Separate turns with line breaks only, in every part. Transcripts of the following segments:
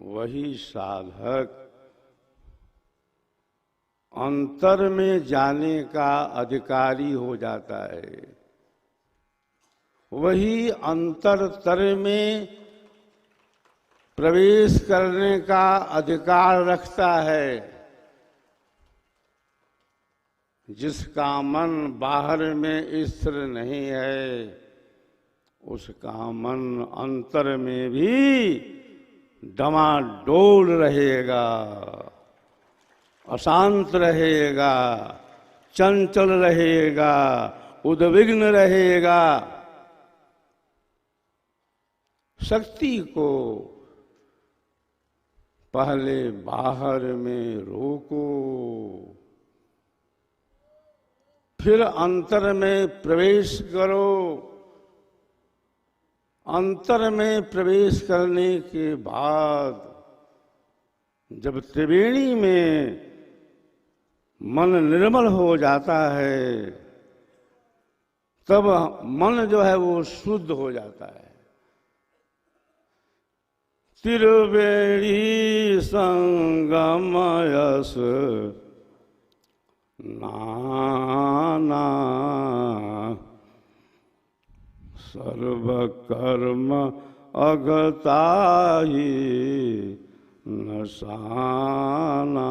वही साधक अंतर में जाने का अधिकारी हो जाता है, वही अंतरतर में प्रवेश करने का अधिकार रखता है। जिसका मन बाहर में स्थिर नहीं है, उसका मन अंतर में भी डमाडोल रहेगा, अशांत रहेगा, चंचल रहेगा, उद्विग्न रहेगा। शक्ति को पहले बाहर में रोको, फिर अंतर में प्रवेश करो। अंतर में प्रवेश करने के बाद जब त्रिवेणी में मन निर्मल हो जाता है, तब मन जो है वो शुद्ध हो जाता है। त्रिवेणी संगमयस नाना सर्वकर्म अगताही नसाना।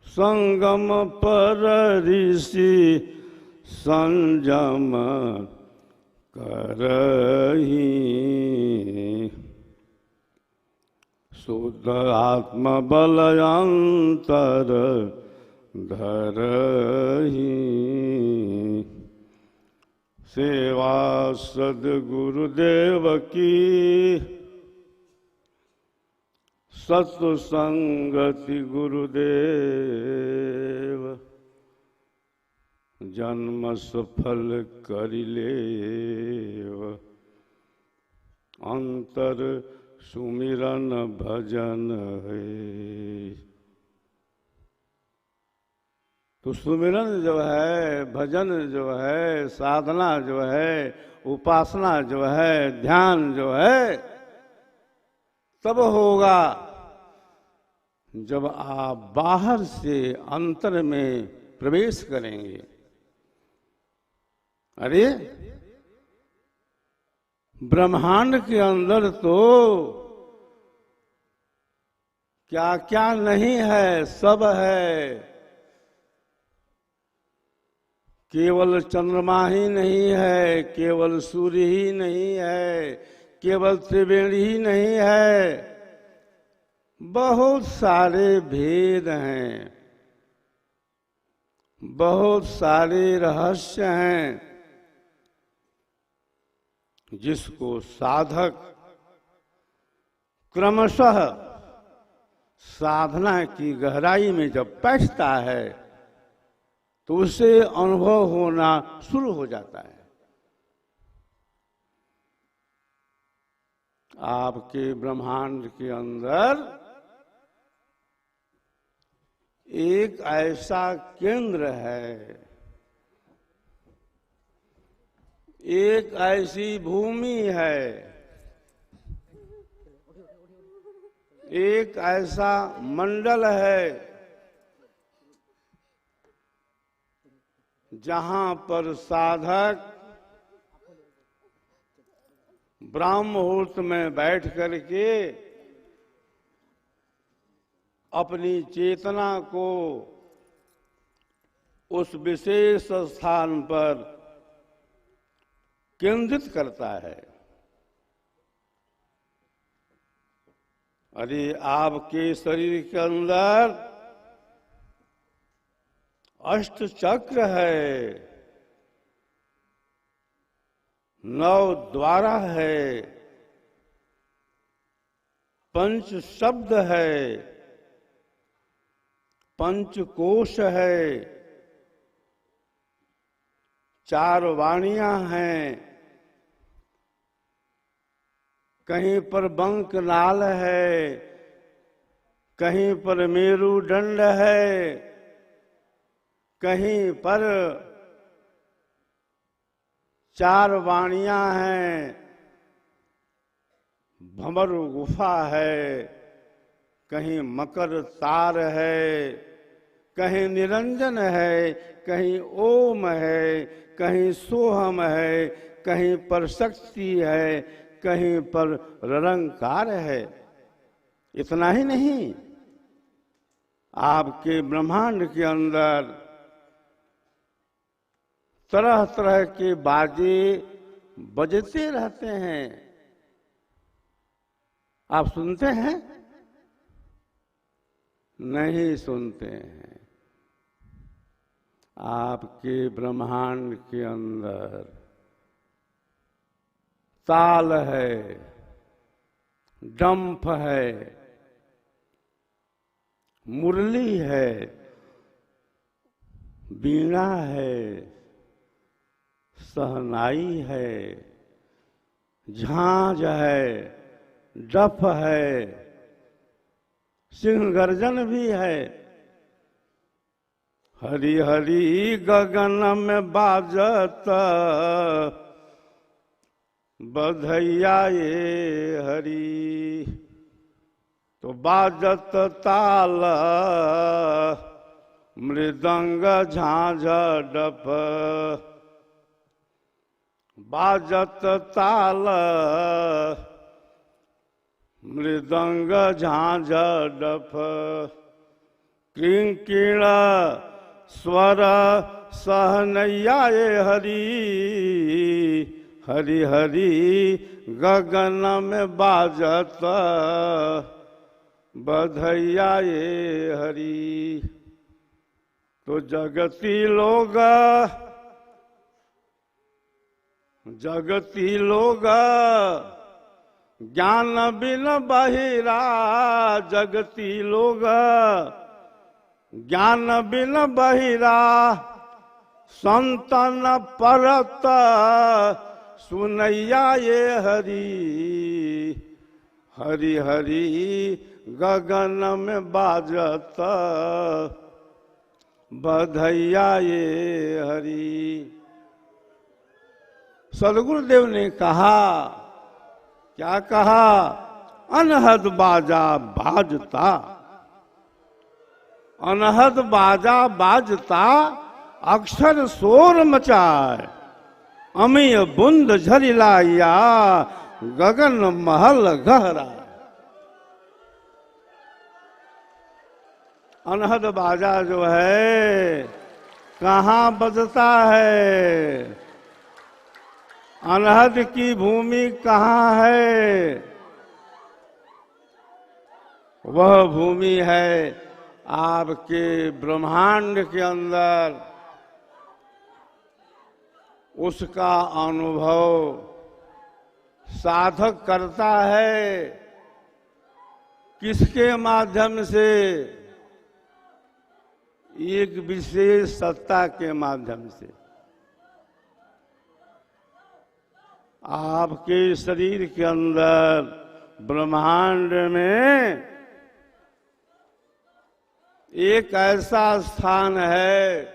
संगम पर ऋषि संयम करही, शुद्ध आत्मबल अंतर धरही। सेवा सद्गुरुदेव की सत्संगति गुरुदेव, जन्म सफल करिलेव। अंतर सुमिरन भजन है। तो सुमिरन जो है, भजन जो है, साधना जो है, उपासना जो है, ध्यान जो है, तब होगा जब आप बाहर से अंतर में प्रवेश करेंगे। अरे ब्रह्मांड के अंदर तो क्या क्या नहीं है, सब है। केवल चंद्रमा ही नहीं है, केवल सूर्य ही नहीं है, केवल त्रिवेणी ही नहीं है, बहुत सारे भेद हैं, बहुत सारे रहस्य हैं, जिसको साधक क्रमशः साधना की गहराई में जब बैठता है तो उसे अनुभव होना शुरू हो जाता है। आपके ब्रह्मांड के अंदर एक ऐसा केंद्र है, एक ऐसी भूमि है, एक ऐसा मंडल है जहां पर साधक ब्राह्म मुहूर्त में बैठ करके अपनी चेतना को उस विशेष स्थान पर केंद्रित करता है। अरे आपके शरीर के अंदर अष्ट चक्र है, 9 द्वारा है, 5 शब्द है, 5 कोश है, 4 वाणियां हैं, कहीं पर बंकनाल है, कहीं पर मेरुदंड है, कहीं पर 4 वाणियां हैं, भंवर गुफा है, कहीं मकर तार है, कहीं निरंजन है, कहीं ओम है, कहीं सोहम है, कहीं पर शक्ति है, कहीं पर निरंकार है। इतना ही नहीं, आपके ब्रह्मांड के अंदर तरह तरह के बाजे बजते रहते हैं। आप सुनते हैं? नहीं सुनते हैं। आपके ब्रह्मांड के अंदर ताल है, डंफ है, मुरली है, वीणा है, सहनाई है, झांझ है, डफ है, सिंह गर्जन भी है। हरि हरि गगन में बाजत बधैया ये हरि, तो बाजत ताल मृदंग झांझ डफ, बाजत ताल मृदंग झांझ डफ, किंकिण स्वर सहनैया ये हरि, हरि हरि गगन में बाजत बधैया ये हरि। तो जगती लोग ज्ञान बिन बहिरा, जगती लोग ज्ञान बिन बहिरा, संतन परत सुनैया ये हरि, हरि हरि गगन में बाजत बधैया ये हरि। सदगुरुदेव ने कहा, क्या कहा? अनहद बाजा बाजता, अनहद बाजा बाजता अक्षर शोर मचाए, अमीय बुंद झरिलाया गगन महल गहरा। अनहद बाजा जो है कहाँ बजता है? अनहद की भूमि कहाँ है? वह भूमि है आपके ब्रह्मांड के अंदर। उसका अनुभव साधक करता है किसके माध्यम से? एक विशेष सत्ता के माध्यम से। आपके शरीर के अंदर ब्रह्मांड में एक ऐसा स्थान है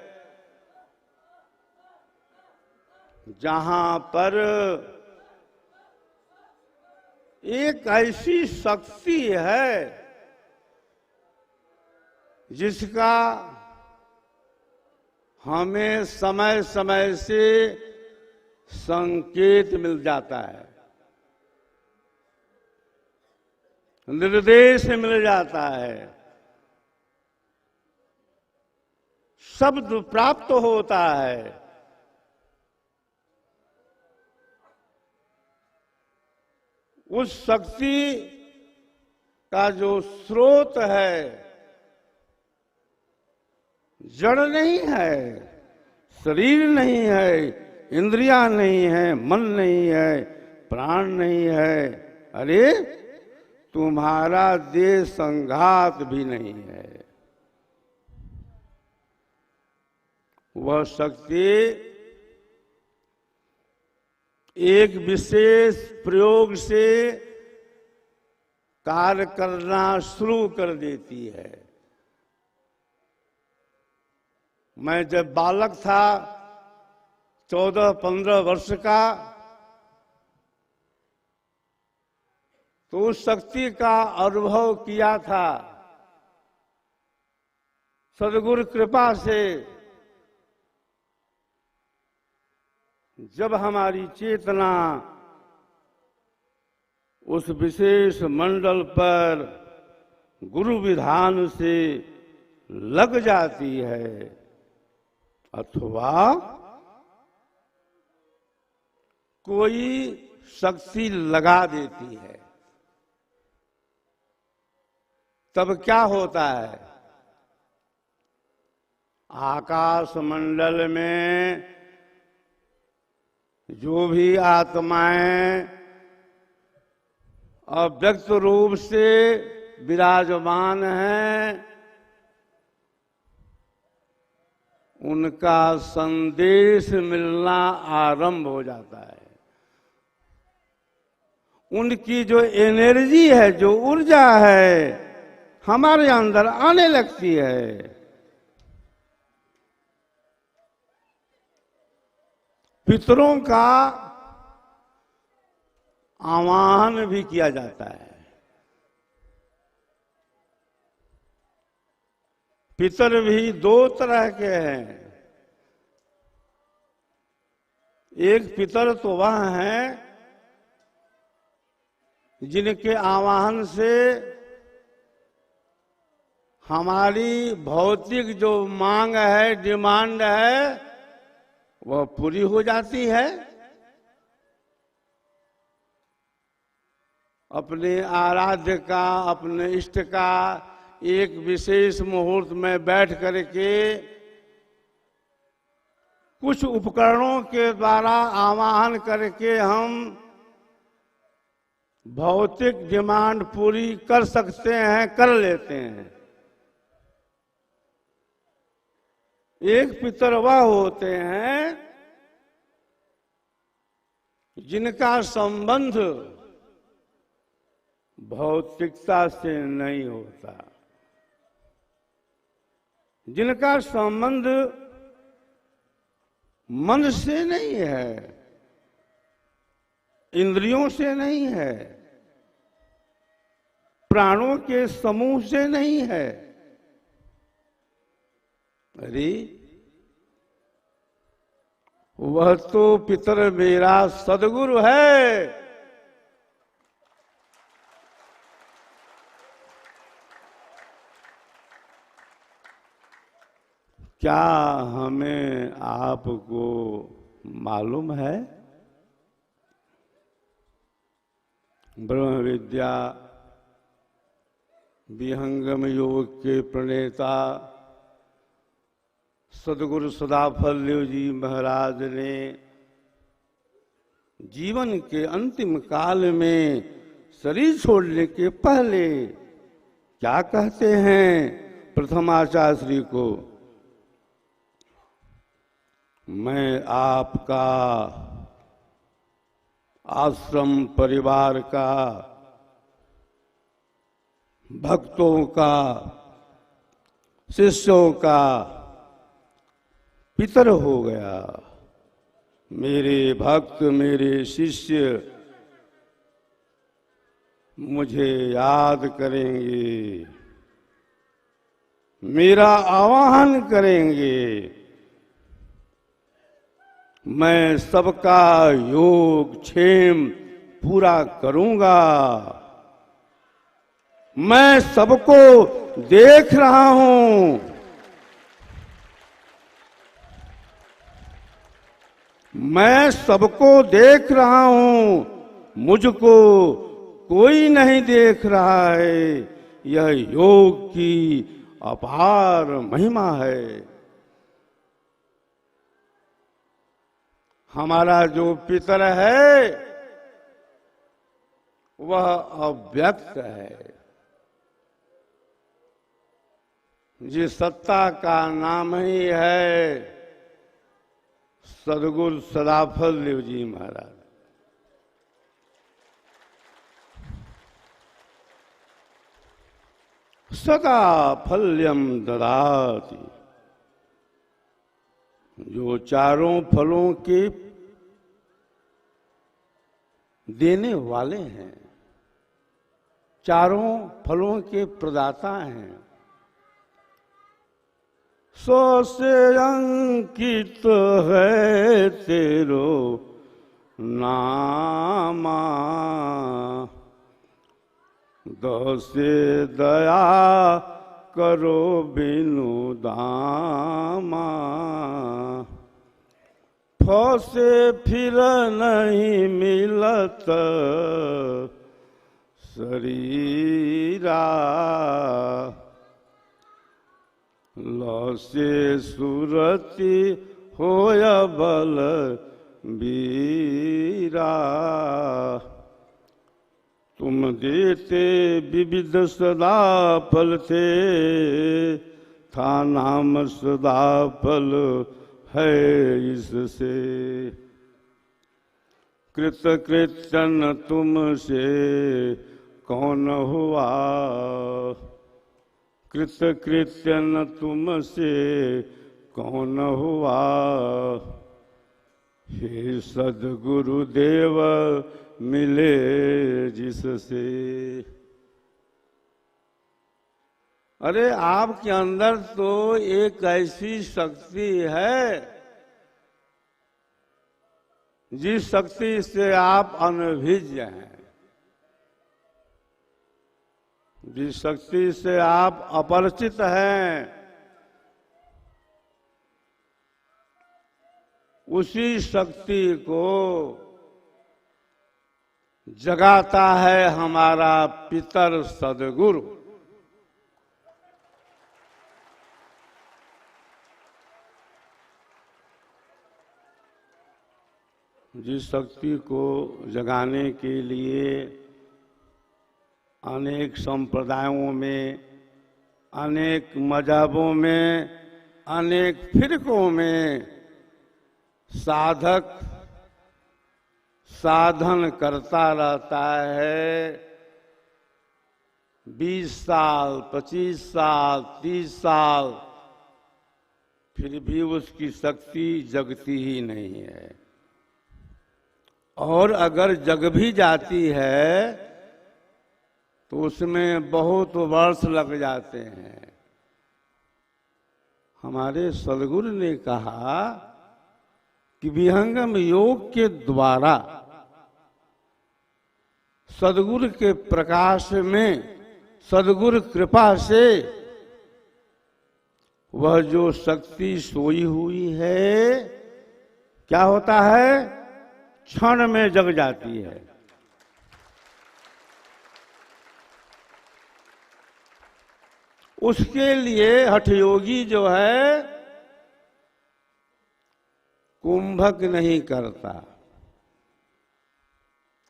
जहां पर एक ऐसी शक्ति है जिसका हमें समय समय से संकेत मिल जाता है, निर्देश मिल जाता है, शब्द प्राप्त होता है। उस शक्ति का जो स्रोत है जड़ नहीं है, शरीर नहीं है, इंद्रियां नहीं है, मन नहीं है, प्राण नहीं है, अरे तुम्हारा देह संघात भी नहीं है। वह शक्ति एक विशेष प्रयोग से कार्य करना शुरू कर देती है। मैं जब बालक था 14-15 वर्ष का, तो उस शक्ति का अनुभव किया था। सद्गुरु कृपा से जब हमारी चेतना उस विशेष मंडल पर गुरु विधान से लग जाती है अथवा कोई शक्ति लगा देती है, तब क्या होता है? आकाश मंडल में जो भी आत्माएं अव्यक्त रूप से विराजमान हैं, उनका संदेश मिलना आरंभ हो जाता है। उनकी जो एनर्जी है, जो ऊर्जा है, हमारे अंदर आने लगती है। पितरों का आवाहन भी किया जाता है। पितर भी दो तरह के हैं। एक पितर तो वह हैं जिनके आवाहन से हमारी भौतिक जो मांग है, डिमांड है, वह पूरी हो जाती है। अपने आराध्य का, अपने इष्ट का एक विशेष मुहूर्त में बैठ करके कुछ उपकरणों के द्वारा आवाहन करके हम भौतिक डिमांड पूरी कर सकते हैं, कर लेते हैं। एक पितर वह होते हैं जिनका संबंध भौतिकता से नहीं होता, जिनका संबंध मन से नहीं है, इंद्रियों से नहीं है, प्राणों के समूह से नहीं है। अरे वह तो पितर मेरा सद्गुरु है। क्या हमें आपको मालूम है? ब्रह्म विद्या विहंगम योग के प्रणेता सद्गुरु सदाफल्य जी महाराज ने जीवन के अंतिम काल में शरीर छोड़ने के पहले क्या कहते हैं प्रथमाचार्य श्री को? मैं आपका, आश्रम परिवार का, भक्तों का, शिष्यों का पितर हो गया। मेरे भक्त, मेरे शिष्य मुझे याद करेंगे, मेरा आवाहन करेंगे। मैं सबका योग क्षेम पूरा करूंगा। मैं सबको देख रहा हूं। मैं सबको देख रहा हूं, मुझको कोई नहीं देख रहा है। यह योग की अपार महिमा है। हमारा जो पितर है वह अव्यक्त है। जिस सत्ता का नाम ही है सद्गुरु सदाफल्य जी महाराज। सदा फल्यम ददाति, जो चारों फलों के देने वाले हैं। चारों फलों के प्रदाता हैं। सौ से अंकित है तेरो नामा, दो से दया करो बिनु दामा, फौ से फिर नहीं मिलत शरीरा, लौ से सुरति होय बल बीरा, तुम देते विविध सदा फल थे, था नाम सदा फल है इससे, कृत कृत्यन तुमसे कौन हुआ, कृत कृत्यन तुमसे कौन हुआ, हे सद्गुरुदेव मिले जिससे। अरे आपके अंदर तो एक ऐसी शक्ति है जिस शक्ति से आप अनभिज्ञ हैं, जिस शक्ति से आप अपरिचित हैं, उसी शक्ति को जगाता है हमारा पितर सद्गुरु। जिस शक्ति को जगाने के लिए अनेक संप्रदायों में, अनेक मजहबों में, अनेक फिरकों में साधक साधन करता रहता है। 20 साल, 25 साल, 30 साल, फिर भी उसकी शक्ति जगती ही नहीं है। और अगर जग भी जाती है तो उसमें बहुत वर्ष लग जाते हैं। हमारे सद्गुरु ने कहा कि विहंगम योग के द्वारा सद्गुरु के प्रकाश में, सद्गुरु कृपा से वह जो शक्ति सोई हुई है, क्या होता है, क्षण में जग जाती है। उसके लिए हठयोगी जो है कुंभक नहीं करता,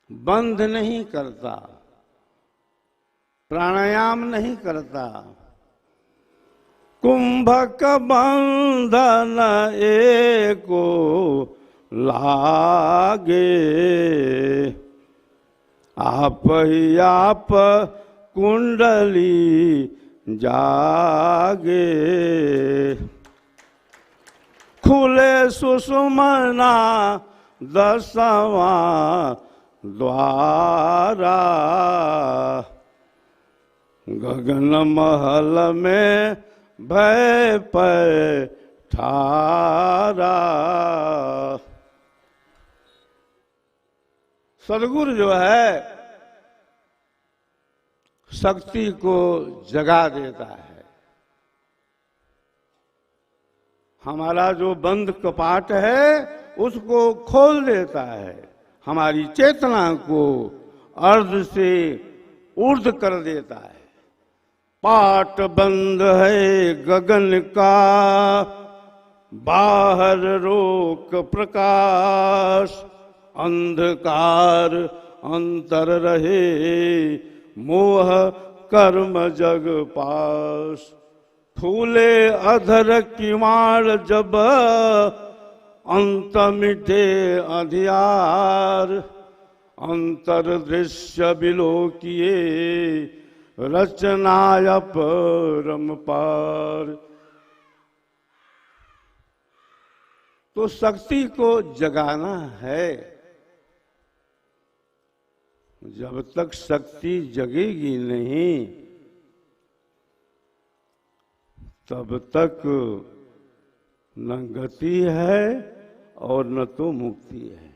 बंध नहीं करता, प्राणायाम नहीं करता। कुंभक बंधन एको लागे, आप ही आप कुंडली जागे। खुले सुषुम्ना 10वां द्वारा, गगन महल में भय पैठारा। सद्गुरु जो है शक्ति को जगा देता है। हमारा जो बंद कपाट है उसको खोल देता है, हमारी चेतना को अर्ध से ऊर्ध्व कर देता है। पाट बंद है गगन का, बाहर रोक प्रकाश, अंधकार अंतर रहे, मोह कर्म जग पास। फूले अधर किवाड़ जब, अंत मिटे अंधियार। अंतर दृश्य बिलोकिए, रचनाय परम पार। तो शक्ति को जगाना है। जब तक शक्ति जगेगी नहीं तब तक न गति है और न तो मुक्ति है।